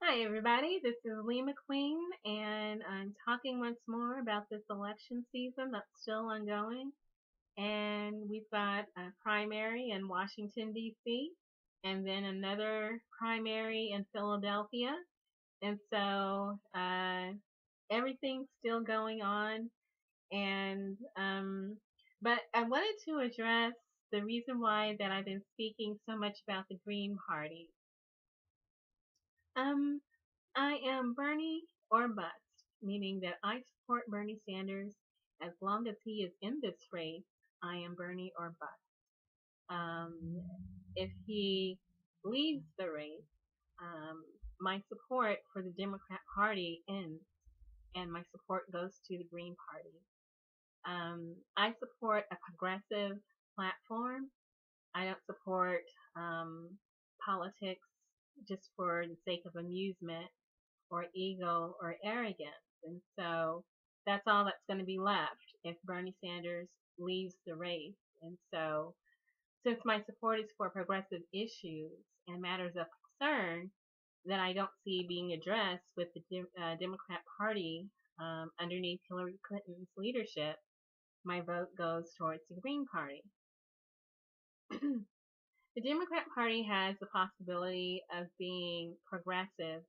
Hi, everybody. This is Lee McQueen, and I'm talking once more about this election season that's still ongoing. And we've got a primary in Washington, D.C., and then another primary in Philadelphia. And so everything's still going on. And but I wanted to address the reason why that I've been speaking so much about the Green Party. Um, I am Bernie or bust, meaning that I support Bernie Sanders as long as he is in this race. I am Bernie or bust. If he leaves the race, um, my support for the Democrat Party ends, and my support goes to the Green Party. I support a progressive platform. I don't support politics just for the sake of amusement or ego or arrogance. And so that's all that's going to be left if Bernie Sanders leaves the race. And so since my support is for progressive issues and matters of concern that I don't see being addressed with the Democrat Party underneath Hillary Clinton's leadership, my vote goes towards the Green Party. The Democrat Party has the possibility of being progressive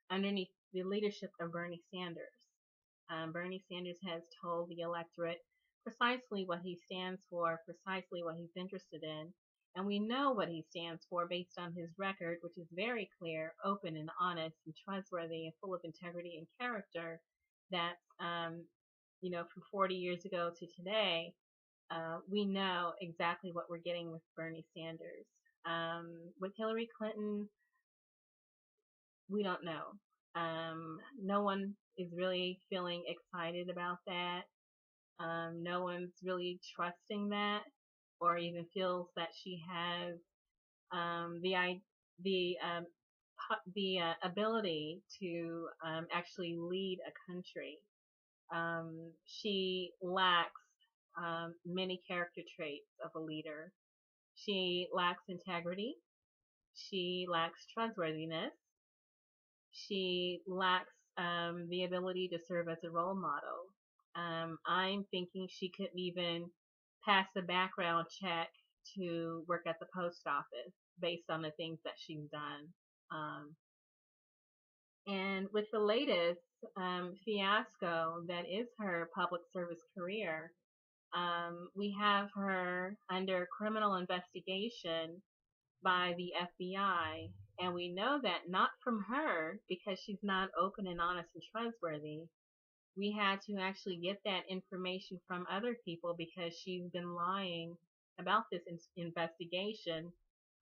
underneath the leadership of Bernie Sanders. Bernie Sanders has told the electorate precisely what he stands for, precisely what he's interested in, and we know what he stands for based on his record, which is very clear, open and honest and trustworthy and full of integrity and character. That from 40 years ago to today, we know exactly what we're getting with Bernie Sanders. With Hillary Clinton, we don't know. No one is really feeling excited about that. No one's really trusting that, or even feels that she has the ability to actually lead a country. She lacks many character traits of a leader. She lacks integrity. She lacks trustworthiness. She lacks the ability to serve as a role model. I'm thinking she couldn't even pass a background check to work at the post office based on the things that she's done. And with the latest fiasco that is her public service career, we have her under criminal investigation by the FBI. And we know that not from her because she's not open and honest and trustworthy. We had to actually get that information from other people because she's been lying about this investigation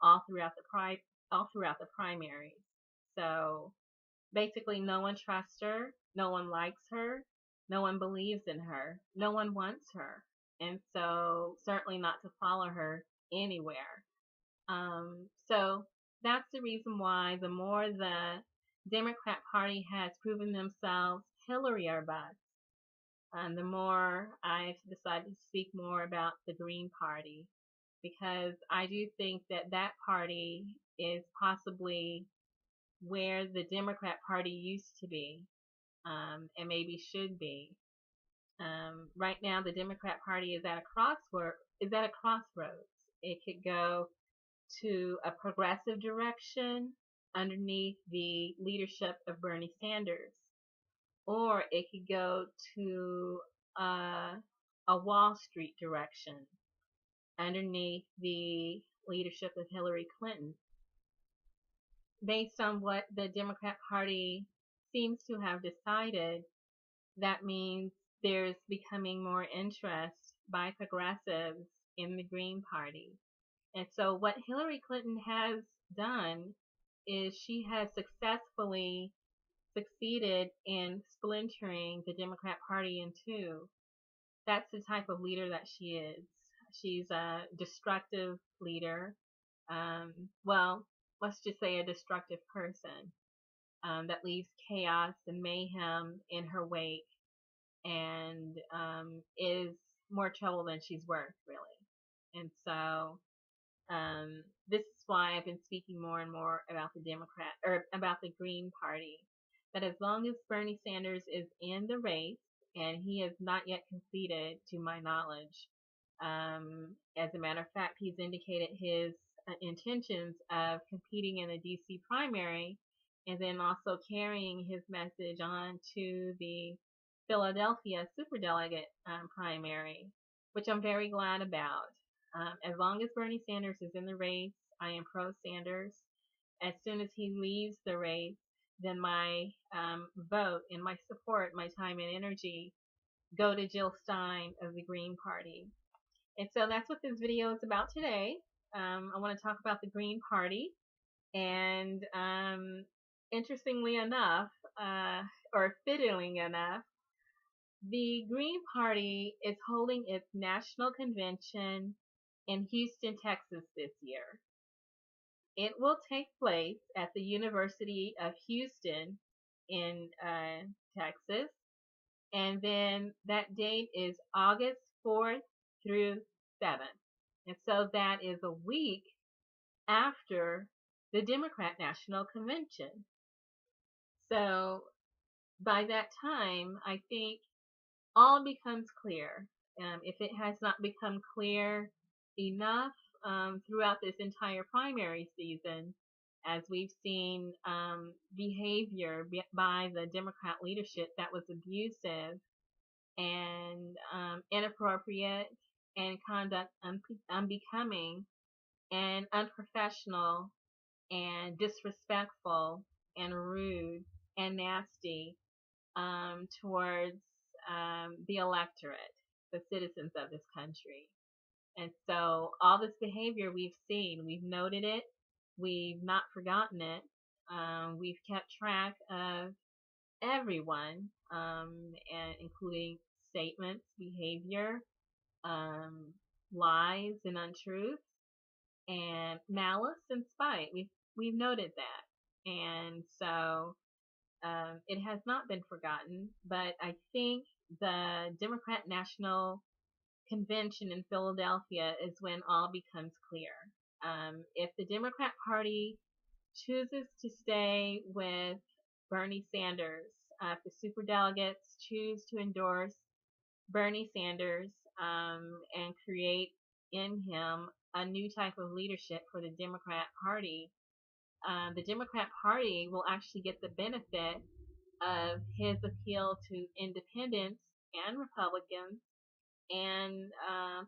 all throughout the primaries. So basically, no one trusts her, no one likes her, no one believes in her, no one wants her, and so certainly not to follow her anywhere. So that's the reason why the more the Democrat Party has proven themselves Hillary or bust, the more I've decided to speak more about the Green Party, because I do think that that party is possibly where the Democrat Party used to be, and maybe should be. Right now, the Democrat Party is at a crossroads. It could go to a progressive direction underneath the leadership of Bernie Sanders, or it could go to a Wall Street direction underneath the leadership of Hillary Clinton. Based on what the Democrat Party seems to have decided, that means there's becoming more interest by progressives in the Green Party. And so what Hillary Clinton has done is she has successfully succeeded in splintering the Democrat Party in two. That's the type of leader that she is. She's a destructive leader. Well, let's just say a destructive person that leaves chaos and mayhem in her wake, and is more trouble than she's worth, really. And so This is why I've been speaking more and more about the Democrat or about the Green Party. That as long as Bernie Sanders is in the race, and he has not yet conceded, to my knowledge. As a matter of fact, he's indicated his intentions of competing in the DC primary and then also carrying his message on to the Philadelphia superdelegate primary, which I'm very glad about. As long as Bernie Sanders is in the race, I am pro Sanders. As soon as he leaves the race, then my vote and my support, my time and energy go to Jill Stein of the Green Party. And so that's what this video is about today. I want to talk about the Green Party. And interestingly enough, or fittingly enough, the Green Party is holding its national convention in Houston, Texas this year. It will take place at the University of Houston in Texas. And then that date is August 4th through 7th. And so that is a week after the Democrat National Convention. So by that time, I think all becomes clear. If it has not become clear enough throughout this entire primary season, as we've seen behavior by the Democrat leadership that was abusive and inappropriate, and conduct unbecoming and unprofessional and disrespectful and rude and nasty towards the electorate, the citizens of this country. And so all this behavior we've seen, we've noted it, we've not forgotten it, we've kept track of everyone, and including statements, behavior, lies and untruths, and malice and spite. We've noted that, and so it has not been forgotten. But I think the Democrat National Convention in Philadelphia is when all becomes clear. If the Democrat Party chooses to stay with Bernie Sanders, if the superdelegates choose to endorse Bernie Sanders and create in him a new type of leadership for the Democrat Party, the Democrat Party will actually get the benefit of his appeal to independents and Republicans and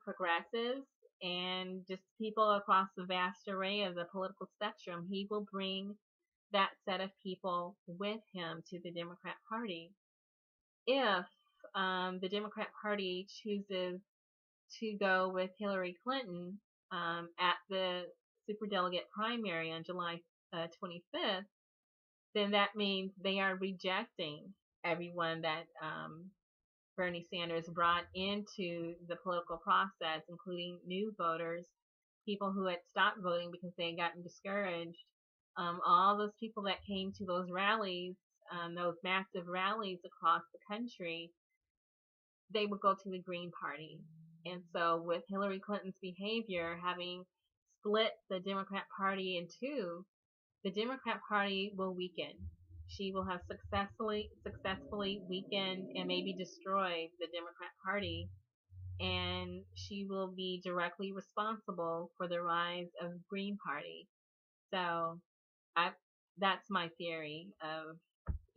progressives and just people across the vast array of the political spectrum. He will bring that set of people with him to the Democrat Party. If the Democrat Party chooses to go with Hillary Clinton at the superdelegate primary on July 25th, then that means they are rejecting everyone that Bernie Sanders brought into the political process, including new voters, people who had stopped voting because they had gotten discouraged. All those people that came to those rallies, those massive rallies across the country, they would go to the Green Party. And so with Hillary Clinton's behavior having split the Democrat Party in two, the Democrat Party will weaken. She will have successfully weakened and maybe destroyed the Democrat Party, and she will be directly responsible for the rise of the Green Party. So that's my theory of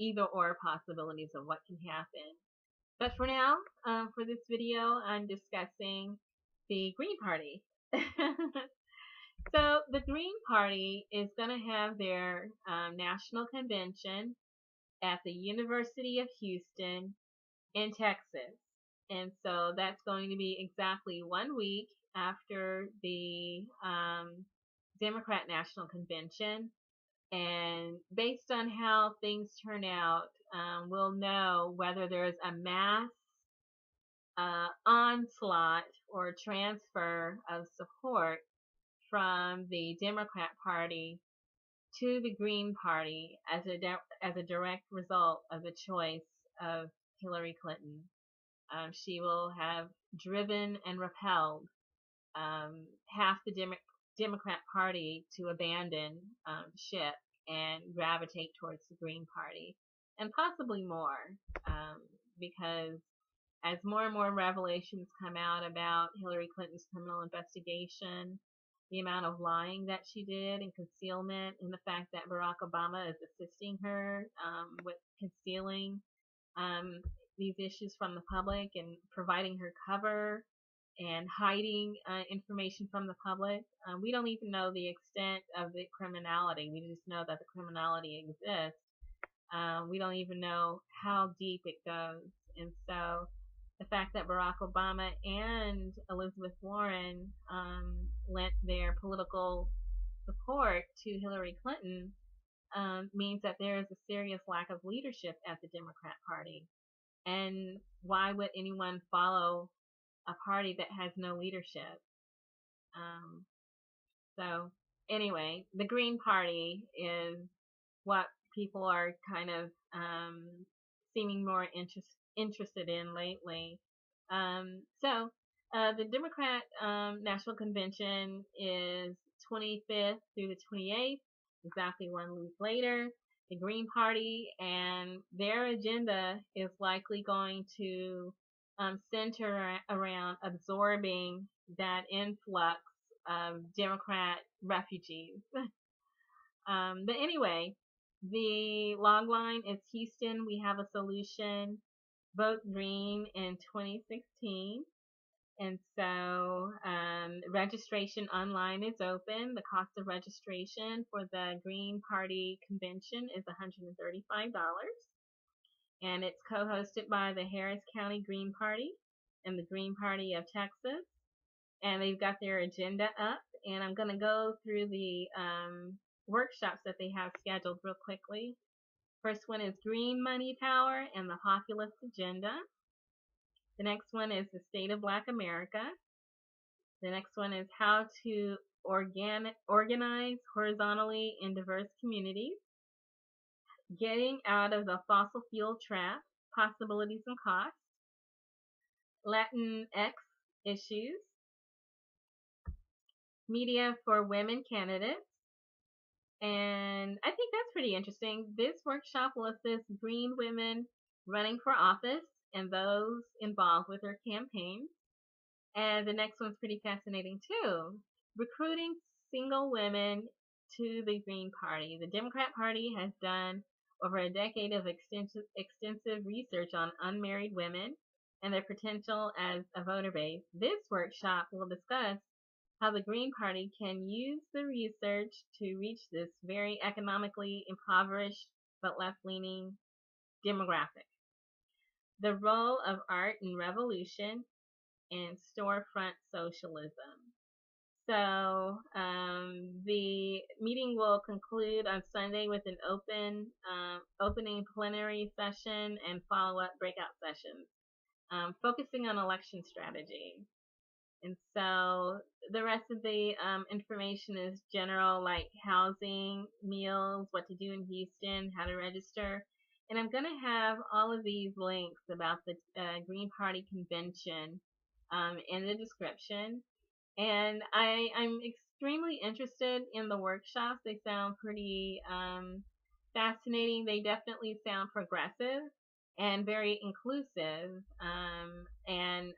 either or possibilities of what can happen. But for now, for this video, I'm discussing the Green Party. So the Green Party is going to have their national convention at the University of Houston in Texas. And so that's going to be exactly 1 week after the Democrat National Convention. And based on how things turn out, we'll know whether there's a mass onslaught or transfer of support from the Democrat Party to the Green Party as a direct result of the choice of Hillary Clinton. She will have driven and repelled half the Democrat Party to abandon ship and gravitate towards the Green Party, and possibly more, because as more and more revelations come out about Hillary Clinton's criminal investigation, the amount of lying that she did and concealment, and the fact that Barack Obama is assisting her with concealing um, these issues from the public and providing her cover and hiding information from the public. We don't even know the extent of the criminality. We just know that the criminality exists. We don't even know how deep it goes. And so the fact that Barack Obama and Elizabeth Warren lent their political support to Hillary Clinton means that there is a serious lack of leadership at the Democrat Party. And why would anyone follow a party that has no leadership? Um, so anyway, the Green Party is what people are kind of seeming more interested in lately. The Democrat National Convention is 25th through the 28th, exactly 1 week later. The Green Party and their agenda is likely going to center around absorbing that influx of Democrat refugees. But anyway, the log line is Houston, we have a solution. Vote Green in 2016. And so registration online is open. The cost of registration for the Green Party convention is $135. And it's co-hosted by the Harris County Green Party and the Green Party of Texas. And they've got their agenda up. And I'm going to go through the workshops that they have scheduled real quickly. First one is Green Money Power and the Populist Agenda. The next one is the State of Black America. The next one is How to Organize Horizontally in Diverse Communities. Getting Out of the Fossil Fuel Trap, Possibilities and Costs. Latinx Issues. Media for Women Candidates. And I think that's pretty interesting. This workshop will assist green women running for office and those involved with their campaigns. And the next one's pretty fascinating too. Recruiting single women to the Green Party. The Democrat Party has done over a decade of extensive research on unmarried women and their potential as a voter base. This workshop will discuss how the Green Party can use the research to reach this very economically impoverished but left-leaning demographic. The role of art in revolution and storefront socialism. So the meeting will conclude on Sunday with an opening plenary session and follow-up breakout sessions, focusing on election strategy. And so the rest of the information is general, like housing, meals, what to do in Houston, how to register. And I'm going to have all of these links about the Green Party convention in the description. And I'm extremely interested in the workshops. They sound pretty fascinating. They definitely sound progressive and very inclusive. And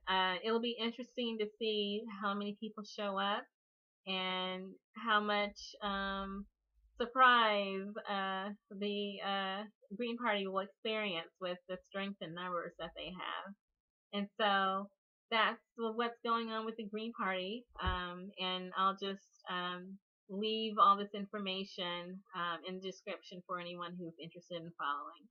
it'll be interesting to see how many people show up and how much surprise the Green Party will experience with the strength in numbers that they have. And so that's what's going on with the Green Party. And I'll just leave all this information in the description for anyone who's interested in following.